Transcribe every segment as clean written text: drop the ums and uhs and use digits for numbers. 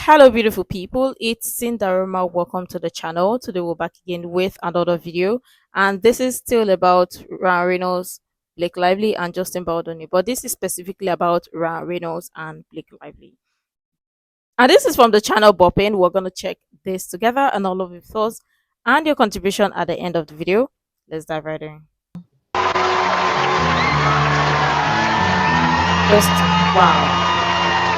Hello, beautiful people. It's Sindafam. Welcome to the channel. Today we're back again with another video, and this is still about Ryan Reynolds, Blake Lively, and Justin Baldoni. But this is specifically about Ryan Reynolds and Blake Lively. And this is from the channel Bopping. We're gonna check this together and all of your thoughts and your contribution at the end of the video. Let's dive right in. Just wow.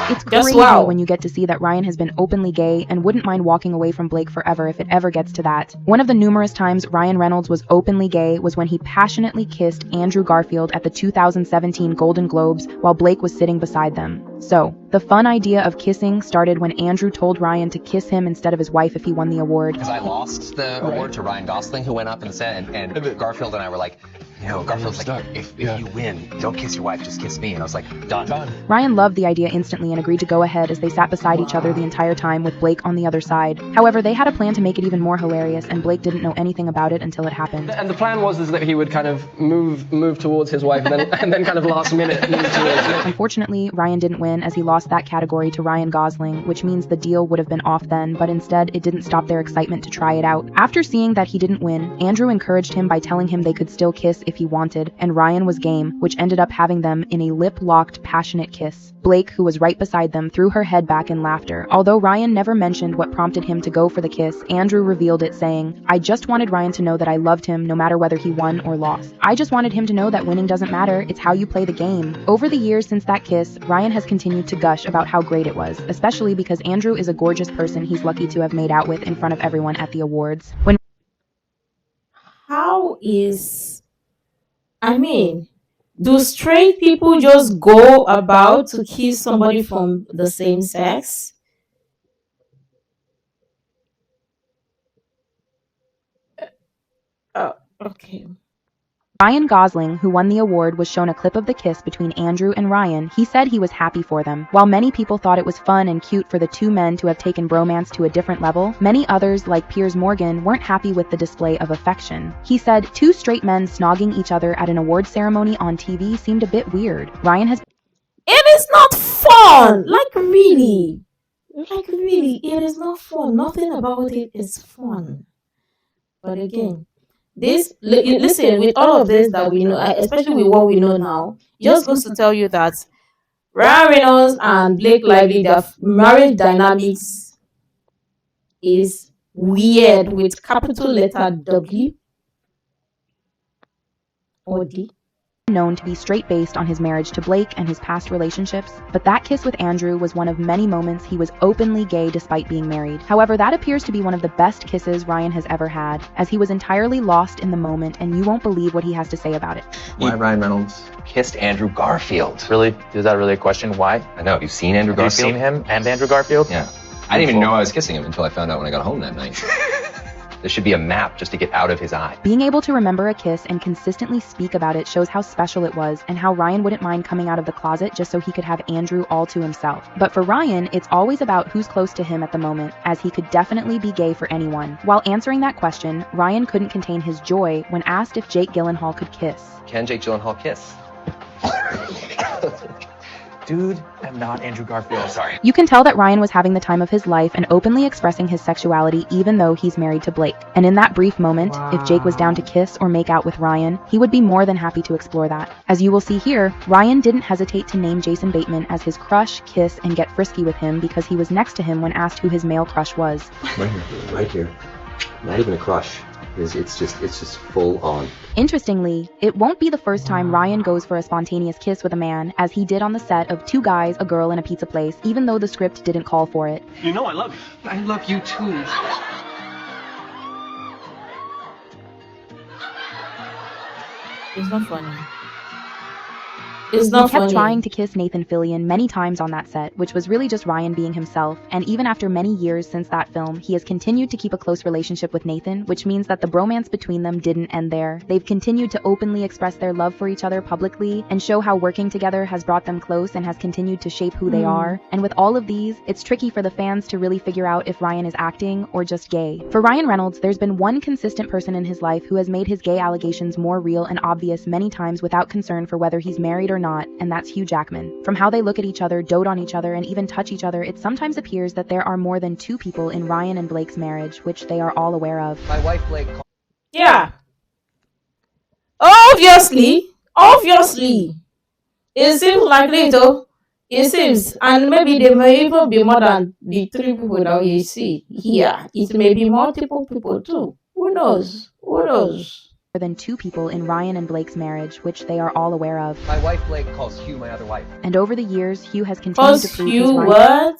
It's crazy when you get to see that Ryan has been openly gay and wouldn't mind walking away from Blake forever if it ever gets to that. One of the numerous times Ryan Reynolds was openly gay was when he passionately kissed Andrew Garfield at the 2017 Golden Globes while Blake was sitting beside them. So, the fun idea of kissing started when Andrew told Ryan to kiss him instead of his wife if he won the award. Because I lost the award to Ryan Gosling, who went up and said, and Garfield and I were like, you know, Garfield's like, if you win, don't kiss your wife, just kiss me. And I was like, done. Ryan loved the idea instantly and agreed to go ahead as they sat beside each other the entire time with Blake on the other side. However, they had a plan to make it even more hilarious, and Blake didn't know anything about it until it happened. And the plan was that he would kind of move towards his wife and then kind of last minute move towards it. Unfortunately, Ryan didn't win as he lost that category to Ryan Gosling, which means the deal would have been off then, but instead it didn't stop their excitement to try it out. After seeing that he didn't win, Andrew encouraged him by telling him they could still kiss if he wanted, and Ryan was game, which ended up having them in a lip-locked, passionate kiss. Blake, who was right beside them, threw her head back in laughter. Although Ryan never mentioned what prompted him to go for the kiss, Andrew revealed it saying, "I just wanted Ryan to know that I loved him no matter whether he won or lost. I just wanted him to know that winning doesn't matter, it's how you play the game." Over the years since that kiss, Ryan has continued to gush about how great it was, especially because Andrew is a gorgeous person he's lucky to have made out with in front of everyone at the awards. Do straight people just go about to kiss somebody from the same sex? Okay. Ryan Gosling, who won the award, was shown a clip of the kiss between Andrew and Ryan. He said he was happy for them. While many people thought it was fun and cute for the two men to have taken bromance to a different level, many others, like Piers Morgan, weren't happy with the display of affection. He said, "Two straight men snogging each other at an award ceremony on TV seemed a bit weird." Ryan has... It is not fun! Like really, it is not fun. Nothing about it is fun. But again, listen, with all of this that we know, especially with what we know now, just goes to tell you that Ryan Reynolds and Blake Lively, their marriage dynamics is weird with capital letter W or D. Known to be straight based on his marriage to Blake and his past relationships, but that kiss with Andrew was one of many moments he was openly gay despite being married. However, that appears to be one of the best kisses Ryan has ever had, as he was entirely lost in the moment, and you won't believe what he has to say about it. Why Ryan Reynolds kissed Andrew Garfield? Really? Is that really a question? Why? I know. You've seen Andrew Have Garfield? you seen him and Andrew Garfield? Yeah. I didn't even know I was kissing him until I found out when I got home that night. There should be a map just to get out of his eye. Being able to remember a kiss and consistently speak about it shows how special it was and how Ryan wouldn't mind coming out of the closet just so he could have Andrew all to himself. But for Ryan, it's always about who's close to him at the moment, as he could definitely be gay for anyone. While answering that question, Ryan couldn't contain his joy when asked if Jake Gyllenhaal could kiss. Can Jake Gyllenhaal kiss? Dude, I'm not Andrew Garfield. Oh, sorry. You can tell that Ryan was having the time of his life and openly expressing his sexuality even though he's married to Blake. And in that brief moment, if Jake was down to kiss or make out with Ryan, he would be more than happy to explore that. As you will see here, Ryan didn't hesitate to name Jason Bateman as his crush, kiss, and get frisky with him because he was next to him when asked who his male crush was. Right here. Not even a crush. It's just full on. Interestingly, it won't be the first time Ryan goes for a spontaneous kiss with a man, as he did on the set of Two Guys, a Girl, and a Pizza Place, even though the script didn't call for it. You know I love you. I love you too. It's not funny. It's not He kept funny. trying to kiss Nathan Fillion many times on that set, which was really just Ryan being himself, and even after many years since that film, he has continued to keep a close relationship with Nathan, which means that the bromance between them didn't end there. They've continued to openly express their love for each other publicly, and show how working together has brought them close and has continued to shape who they are. And with all of these, it's tricky for the fans to really figure out if Ryan is acting or just gay. For Ryan Reynolds, there's been one consistent person in his life who has made his gay allegations more real and obvious many times without concern for whether he's married or not, and that's Hugh Jackman. From how they look at each other, dote on each other, and even touch each other, it sometimes appears that there are more than 2 people in Ryan and Blake's marriage, which they are all aware of. My wife Blake. Yeah. Obviously. It seems like little. It seems. And maybe there may even be more than the 3 people that we see here. It may be multiple people too. Who knows? Who knows? More than 2 people in Ryan and Blake's marriage, which they are all aware of. My wife Blake calls Hugh my other wife. And over the years, Hugh has continued Cause to prove you his what?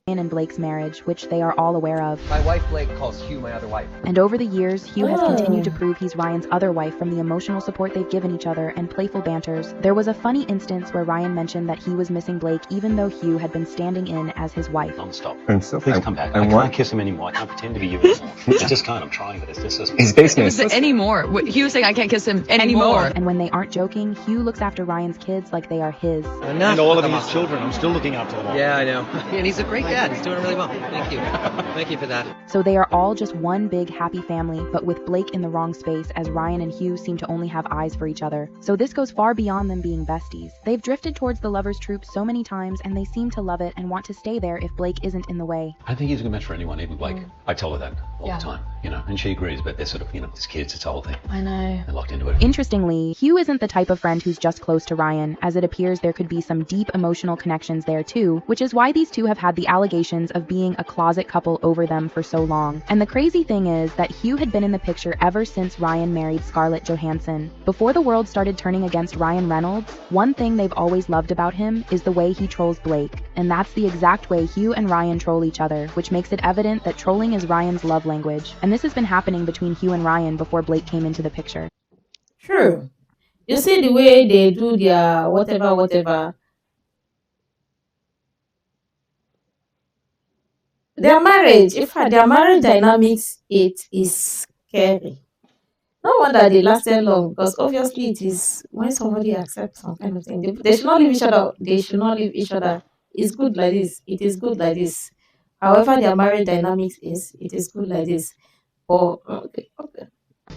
Ryan and Blake's marriage, which they are all aware of. My wife Blake calls Hugh my other wife. And over the years, Hugh has continued to Oh. prove he's Ryan's other wife from the emotional support they've given each other and playful banters. There was a funny instance where Ryan mentioned that he was missing Blake even though Hugh had been standing in as his wife. Non-stop. And so, Please come back. I and can't what? kiss him anymore. I can't pretend to be you anymore. I just can't. I'm trying, but it's just... He's basically Anymore. He was saying I can't kiss him anymore. And when they aren't joking, Hugh looks after Ryan's kids like they are his. And all of his children. I'm still looking after them all. Yeah, I know. And he's a great dad. He's doing really well. Thank you. Thank you for that. So they are all just one big happy family, but with Blake in the wrong space as Ryan and Hugh seem to only have eyes for each other. So this goes far beyond them being besties. They've drifted towards the lovers troop so many times and they seem to love it and want to stay there if Blake isn't in the way. I think he's a good match for anyone, even Blake. I tell her that all the time, and she agrees, but they're sort of, there's kids, it's a whole thing. I know. They're locked into it. Interestingly, Hugh isn't the type of friend who's just close to Ryan, as it appears there could be some deep emotional connections there too, which is why these two have had the allegations of being a closet couple over them for so long. And the crazy thing is that Hugh had been in the picture ever since Ryan married Scarlett Johansson. Before the world started turning against Ryan Reynolds, one thing they've always loved about him is the way he trolls Blake. And that's the exact way Hugh and Ryan troll each other, which makes it evident that trolling is Ryan's love language. And this has been happening between Hugh and Ryan before Blake came into the picture. True. You see the way they do their whatever. Their marriage, in fact, their marriage dynamics, it is scary. No wonder they lasted long, because obviously it is when somebody accepts some kind of thing. They should not leave each other. They should not leave each other. It's good like this. It is good like this. However, their marriage dynamics is, it is good like this. Oh, okay.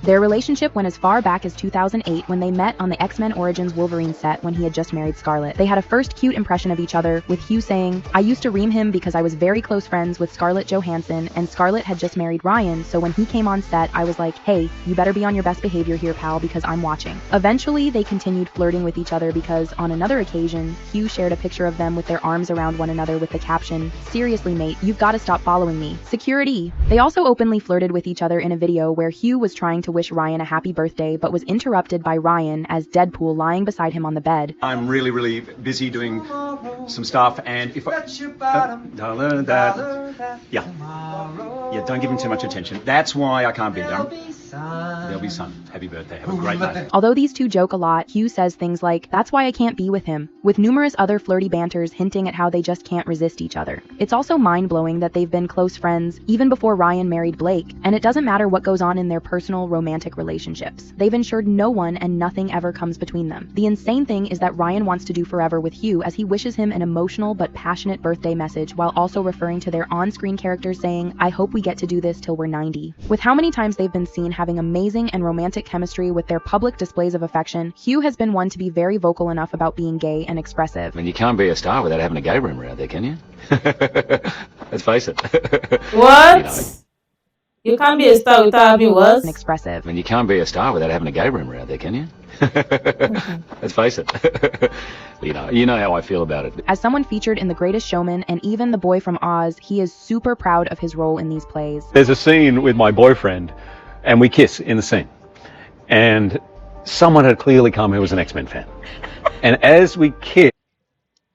Their relationship went as far back as 2008 when they met on the X-Men Origins Wolverine set when he had just married Scarlett. They had a first cute impression of each other, with Hugh saying, "I used to ream him because I was very close friends with Scarlett Johansson, and Scarlett had just married Ryan, so when he came on set, I was like, hey, you better be on your best behavior here, pal, because I'm watching." Eventually, they continued flirting with each other because, on another occasion, Hugh shared a picture of them with their arms around one another with the caption, "Seriously, mate, you've got to stop following me. Security!" They also openly flirted with each other in a video where Hugh was trying to wish Ryan a happy birthday, but was interrupted by Ryan as Deadpool lying beside him on the bed. I'm really busy doing some stuff, and if I don't give him too much attention. That's why I can't be there. There'll be sun. Happy birthday. Have a great night. Although these two joke a lot, Hugh says things like, "That's why I can't be with him," with numerous other flirty banters hinting at how they just can't resist each other. It's also mind-blowing that they've been close friends even before Ryan married Blake, and it doesn't matter what goes on in their personal romantic relationships. They've ensured no one and nothing ever comes between them. The insane thing is that Ryan wants to do forever with Hugh as he wishes him an emotional but passionate birthday message while also referring to their on-screen characters saying, "I hope we get to do this till we're 90. With how many times they've been seen having amazing and romantic chemistry with their public displays of affection, Hugh has been one to be very vocal enough about being gay and expressive. I mean, you can't be a star without having a gay rumor out there, can you? Let's face it. What? You can't be a star without having what? And expressive. I mean, you can't be a star without having a gay rumor out there, can you? Let's face it. You know how I feel about it. As someone featured in The Greatest Showman and even The Boy from Oz, he is super proud of his role in these plays. There's a scene with my boyfriend, and we kiss in the scene. And someone had clearly come who was an X-Men fan. And as we kiss...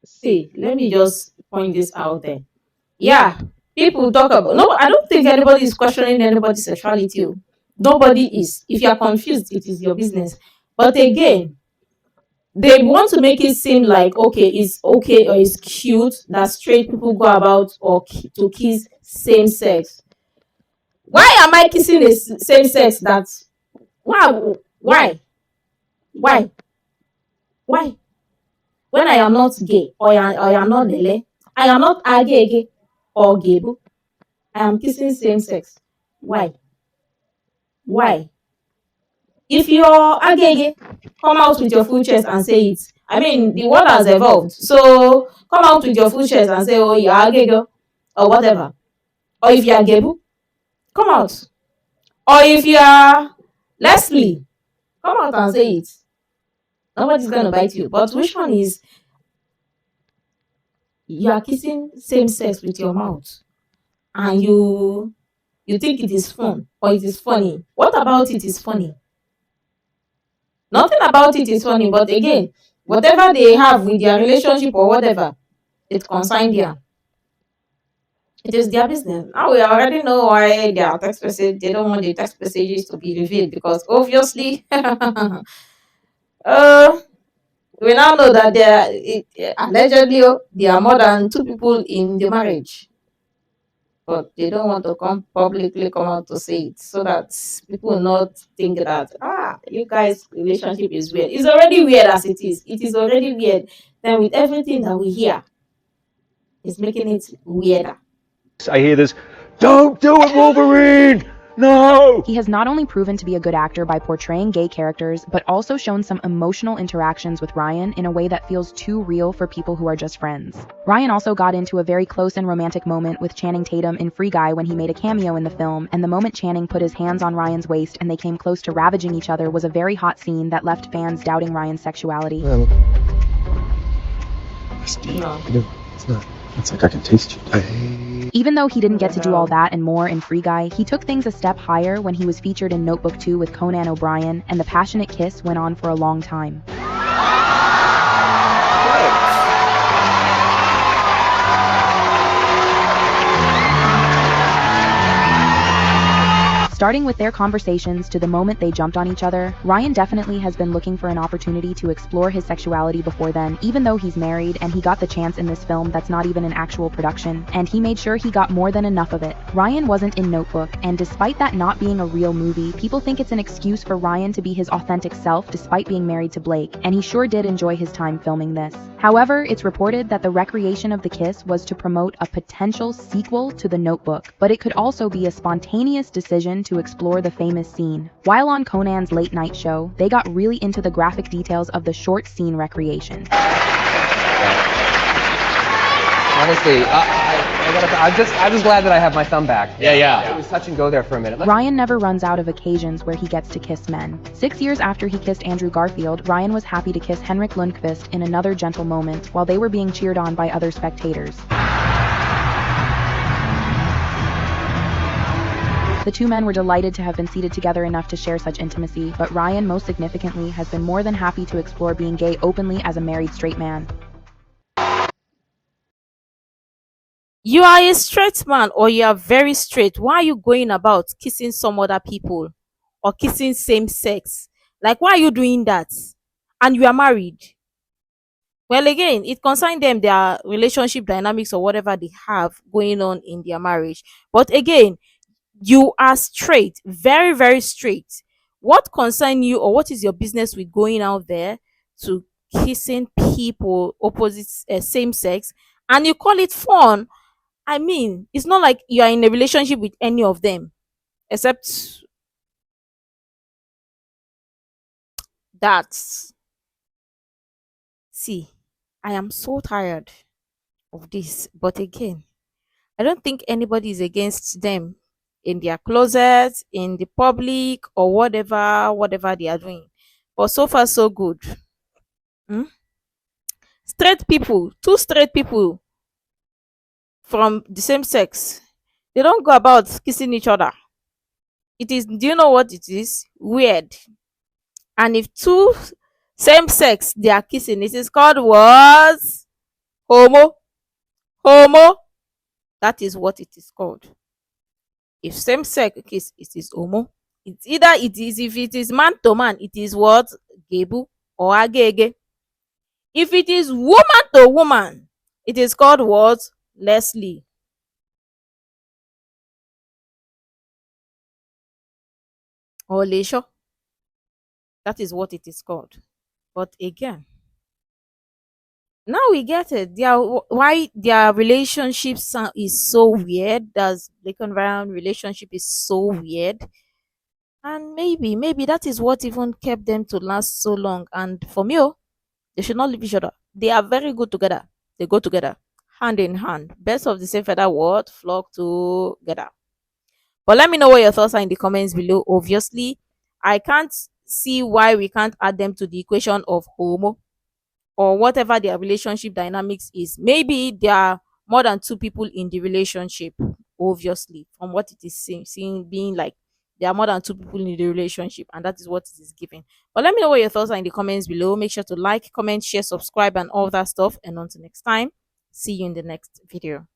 See, let me just point this out there. Yeah, people talk about... No, I don't think anybody is questioning anybody's sexuality. Nobody is. If you are confused, it is your business. But again, they want to make it seem like, okay or it's cute that straight people go about or to kiss same sex. Why am I kissing the same sex? That's why? When I am not gay or I am not lele, I am not gay or gay. I am kissing same sex. Why? If you're agege, come out with your full chest and say it. I mean, the word has evolved. So come out with your full chest and say, oh, you're agege or whatever. Or if you're gebu, come out. Or if you're Leslie, come out and say it. Nobody's going to bite you. But which one is you are kissing same sex with your mouth and you think it is fun or it is funny? What about it is funny? Nothing about it is funny, but again, whatever they have with their relationship or whatever, it concerns them. It is their business. Now we already know why their text message, they don't want the text messages to be revealed because obviously, we now know that allegedly there are more than 2 people in the marriage. But they don't want to publicly come out to say it so that people will not think that you guys' relationship is weird. It's already weird as it is. It is already weird. Then with everything that we hear, it's making it weirder. I hear this, don't do it, Wolverine! No! He has not only proven to be a good actor by portraying gay characters, but also shown some emotional interactions with Ryan in a way that feels too real for people who are just friends. Ryan also got into a very close and romantic moment with Channing Tatum in Free Guy when he made a cameo in the film, and the moment Channing put his hands on Ryan's waist and they came close to ravaging each other was a very hot scene that left fans doubting Ryan's sexuality. No, it's not. It's like I can taste you. Even though he didn't get to do all that and more in Free Guy, he took things a step higher when he was featured in Notebook 2 with Conan O'Brien, and the passionate kiss went on for a long time. Starting with their conversations to the moment they jumped on each other, Ryan definitely has been looking for an opportunity to explore his sexuality before then, even though he's married and he got the chance in this film that's not even an actual production, and he made sure he got more than enough of it. Ryan wasn't in Notebook, and despite that not being a real movie, people think it's an excuse for Ryan to be his authentic self despite being married to Blake, and he sure did enjoy his time filming this. However, it's reported that the recreation of the kiss was to promote a potential sequel to The Notebook, but it could also be a spontaneous decision to explore the famous scene. While on Conan's late night show, they got really into the graphic details of the short scene recreation. Honestly, I'm just glad that I have my thumb back. Yeah. It was touch and go there for a minute. Ryan never runs out of occasions where he gets to kiss men. 6 years after he kissed Andrew Garfield, Ryan was happy to kiss Henrik Lundqvist in another gentle moment while they were being cheered on by other spectators. The two men were delighted to have been seated together enough to share such intimacy, but Ryan, most significantly, has been more than happy to explore being gay openly as a married straight man. You are a straight man or you are very straight. Why are you going about kissing some other people or kissing same sex? Like, why are you doing that? And you are married. Well, again, it concerns them, their relationship dynamics or whatever they have going on in their marriage. But again, you are straight, very, very straight. What concern you or what is your business with going out there to kissing people opposite same sex and you call it fun? I mean, it's not like you are in a relationship with any of them except that. See, I am so tired of this, but again, I don't think anybody is against them in their closet, in the public, or whatever they are doing. But so far, so good. Straight people, two straight people from the same sex, they don't go about kissing each other. It is, do you know what it is? Weird. And if two same sex they are kissing, it is called what? Homo. Homo. That is what it is called. If same sex kiss, it is homo. It's either it is, if it is man to man, it is what? Gebu or agege. If it is woman to woman, it is called what? Leslie. Or Lesho. That is what it is called. But again, now we get it. Why their relationship is so weird. That's Blake and Ryan relationship is so weird. And maybe that is what even kept them to last so long. And for me, oh, they should not leave each other. They are very good together. They go together, hand in hand. Best of the same feather, what flock together. But let me know what your thoughts are in the comments below. Obviously, I can't see why we can't add them to the equation of homo or whatever their relationship dynamics is. Maybe there are more than two people in the relationship, obviously, from what it is seeing being like there are more than two people in the relationship, and that is what it is giving. But let me know what your thoughts are in the comments below. Make sure to like, comment, share, subscribe, and all that stuff. And until next time, see you in the next video.